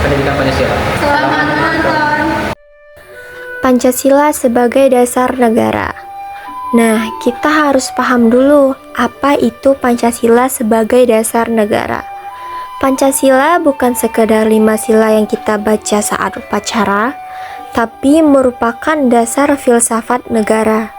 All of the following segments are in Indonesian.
pendidikan Pancasila. Selamat menonton. Pancasila sebagai dasar negara. Nah, kita harus paham dulu apa itu Pancasila sebagai dasar negara. Pancasila bukan sekedar 5 sila yang kita baca saat upacara, tapi merupakan dasar filsafat negara.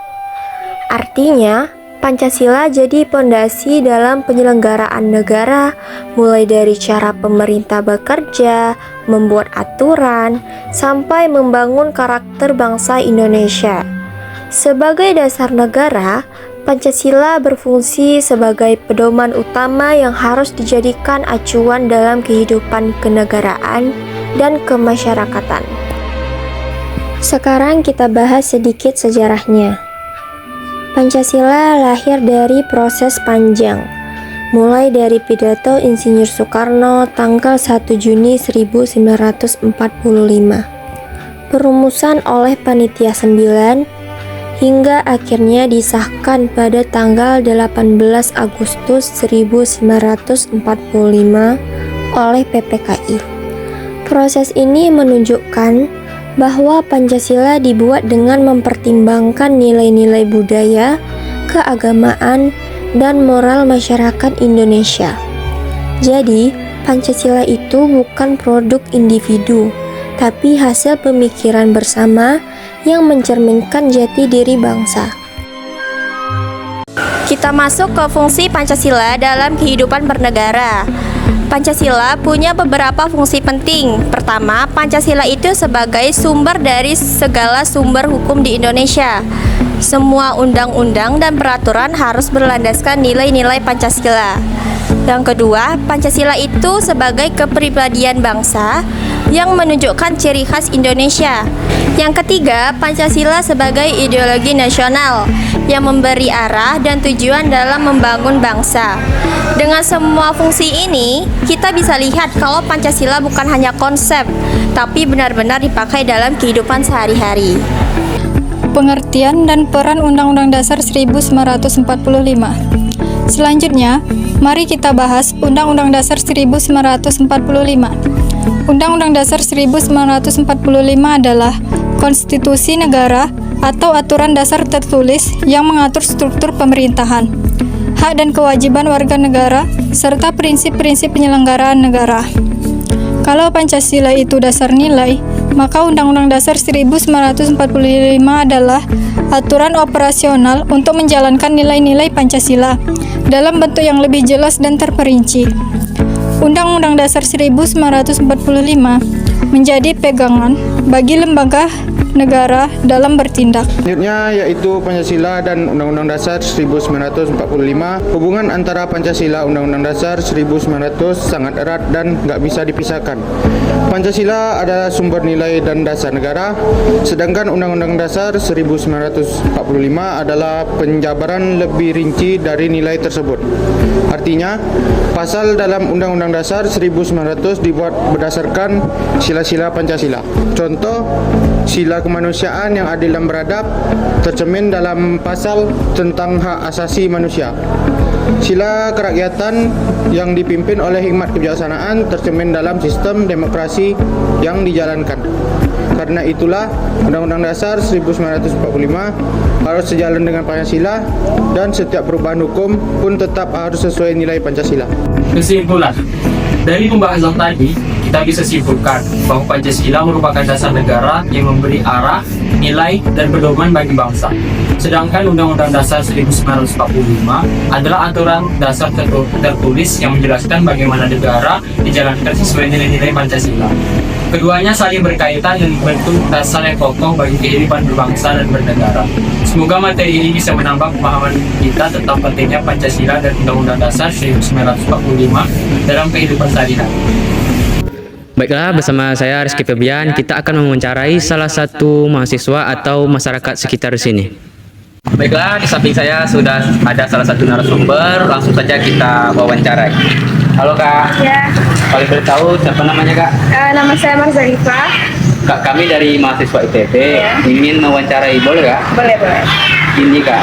Artinya, Pancasila jadi pondasi dalam penyelenggaraan negara, mulai dari cara pemerintah bekerja, membuat aturan, sampai membangun karakter bangsa Indonesia. Sebagai dasar negara, Pancasila berfungsi sebagai pedoman utama yang harus dijadikan acuan dalam kehidupan kenegaraan dan kemasyarakatan. Sekarang kita bahas sedikit sejarahnya. Pancasila lahir dari proses panjang, mulai dari pidato Insinyur Soekarno tanggal 1 Juni 1945, perumusan oleh Panitia 9, hingga akhirnya disahkan pada tanggal 18 Agustus 1945 oleh PPKI. Proses ini menunjukkan bahwa Pancasila dibuat dengan mempertimbangkan nilai-nilai budaya, keagamaan, dan moral masyarakat Indonesia. Jadi, Pancasila itu bukan produk individu, tapi hasil pemikiran bersama yang mencerminkan jati diri bangsa. Kita masuk ke fungsi Pancasila dalam kehidupan bernegara. Pancasila punya beberapa fungsi penting. Pertama, Pancasila itu sebagai sumber dari segala sumber hukum di Indonesia. Semua undang-undang dan peraturan harus berlandaskan nilai-nilai Pancasila. Yang kedua, Pancasila itu sebagai kepribadian bangsa yang menunjukkan ciri khas Indonesia. Yang ketiga, Pancasila sebagai ideologi nasional yang memberi arah dan tujuan dalam membangun bangsa. Dengan semua fungsi ini, kita bisa lihat kalau Pancasila bukan hanya konsep, tapi benar-benar dipakai dalam kehidupan sehari-hari. Pengertian dan peran Undang-Undang Dasar 1945. Selanjutnya, mari kita bahas Undang-Undang Dasar 1945. Undang-Undang Dasar 1945 adalah konstitusi negara atau aturan dasar tertulis yang mengatur struktur pemerintahan, hak dan kewajiban warga negara, serta prinsip-prinsip penyelenggaraan negara. Kalau Pancasila itu dasar nilai, maka Undang-Undang Dasar 1945 adalah aturan operasional untuk menjalankan nilai-nilai Pancasila dalam bentuk yang lebih jelas dan terperinci. Undang-Undang Dasar 1945 menjadi pegangan bagi lembaga negara dalam bertindak. Selanjutnya yaitu Pancasila dan Undang-Undang Dasar 1945. Hubungan antara Pancasila Undang-Undang Dasar 1900 sangat erat dan nggak bisa dipisahkan. Pancasila adalah sumber nilai dan dasar negara, sedangkan Undang-Undang Dasar 1945 adalah penjabaran lebih rinci dari nilai tersebut. Artinya, pasal dalam Undang-Undang Dasar 1900 dibuat berdasarkan sila-sila Pancasila. Contoh, sila kemanusiaan yang adil dan beradab tercermin dalam pasal tentang hak asasi manusia. Sila kerakyatan yang dipimpin oleh hikmat kebijaksanaan tercermin dalam sistem demokrasi yang dijalankan. Karena itulah Undang-Undang Dasar 1945 harus sejalan dengan Pancasila dan setiap perubahan hukum pun tetap harus sesuai nilai Pancasila. Kesimpulan, dari pembahasan tadi, kita bisa simpulkan bahwa Pancasila merupakan dasar negara yang memberi arah, nilai, dan pedoman bagi bangsa. Sedangkan Undang-Undang Dasar 1945 adalah aturan dasar tertulis yang menjelaskan bagaimana negara dijalankan sesuai nilai-nilai Pancasila. Keduanya saling berkaitan dan membentuk dasar yang kokoh bagi kehidupan berbangsa dan bernegara. Semoga materi ini bisa menambah pemahaman kita tentang pentingnya Pancasila dan Undang-Undang Dasar 1945 dalam kehidupan sehari-hari. Baiklah, bersama saya Rizky Febian, kita akan mewawancarai salah satu mahasiswa atau masyarakat sekitar sini. Baiklah, di samping saya sudah ada salah satu narasumber, langsung saja kita wawancarai. Halo Kak. Ya. Kalau boleh tahu siapa namanya Kak? Nama saya Marzalifah. Kak, kami dari mahasiswa ITB ingin mewawancarai, boleh Kak? Boleh. Ini Kak,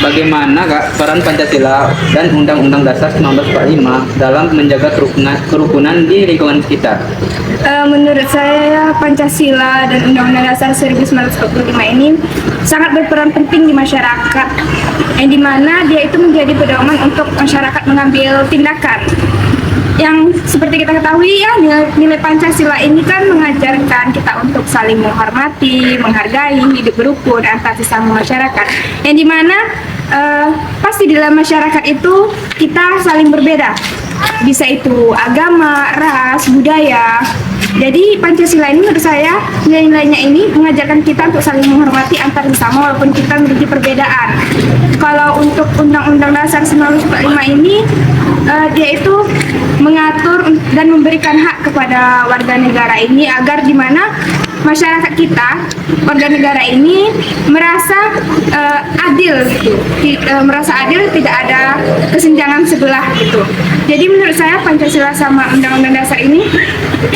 bagaimana Kak peran Pancasila dan Undang-Undang Dasar 1945 dalam menjaga kerukunan di lingkungan sekitar? Menurut saya Pancasila dan Undang-Undang Dasar 1945 ini sangat berperan penting di masyarakat, yang dimana dia itu menjadi pedoman untuk masyarakat mengambil tindakan. Yang seperti kita ketahui ya, nilai Pancasila ini kan mengajarkan kita untuk saling menghormati, menghargai, hidup berukun antar sesama masyarakat. Yang dimana pasti di dalam masyarakat itu kita saling berbeda, bisa itu agama, ras, budaya. Jadi Pancasila ini menurut saya nilai-nilainya ini mengajarkan kita untuk saling menghormati antar sesama walaupun kita memiliki perbedaan. Kalau untuk Undang-Undang Dasar 1945 ini dia itu mengatur dan memberikan hak kepada warga negara ini agar di mana masyarakat kita, warga negara ini merasa adil gitu, merasa adil, tidak ada kesenjangan sebelah gitu. Jadi menurut saya Pancasila sama Undang-Undang Dasar ini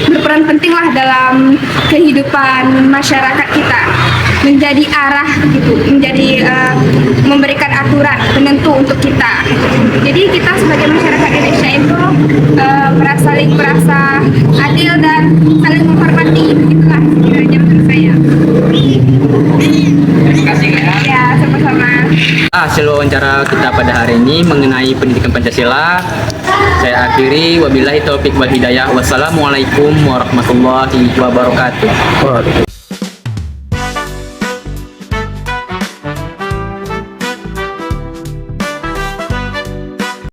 berperan penting lah dalam kehidupan masyarakat kita, menjadi arah gitu, menjadi memberikan aturan penentu untuk kita. Jadi kita sebagai masyarakat Indonesia itu saling merasa adil dan saling menghormati, begitulah kiranya menurut saya. Terima kasih Kak. Ya, sama-sama. Hasil wawancara kita pada hari ini mengenai pendidikan Pancasila saya akhiri. Wabillahi taufiq wal hidayah. Wassalamualaikum warahmatullahi wabarakatuh.